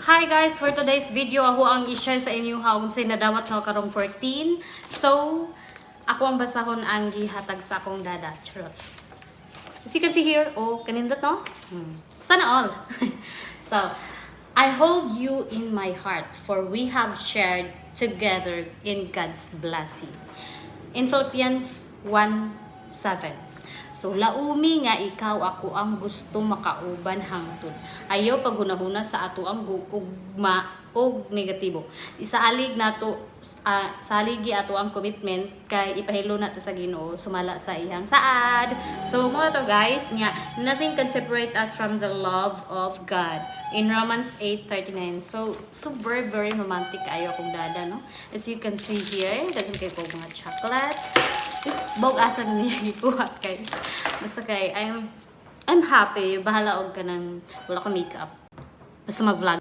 Hi guys, for today's video, ako ang i-share sa inyo kung say nadawat na karong 14. So, ako ang basahon ang gihatag sa akong dada. Charot. As you can see here, kanindot no? Sana all. So, I hold you in my heart, for we have shared together in God's blessing. In Philippians 1:7. So, laumi nga ikaw ako ang gusto makauban hangtod. Ayaw paghunahuna sa ato ang ugma og negatibo. Isaalig nato saligi ato ang commitment kay ipahilo nato sa Ginoo sumala sa iyang saad. So, mo to guys, nga nothing can separate us from the love of God. In Romans 8:39. So very very romantic kayo akong dada, no? As you can see here, daghan kay ko mga chocolate. Bog asa niya gibuhat guys. Basta kay I'm happy. Bahala og kanang wala ko makeup. Basta mag-vlog.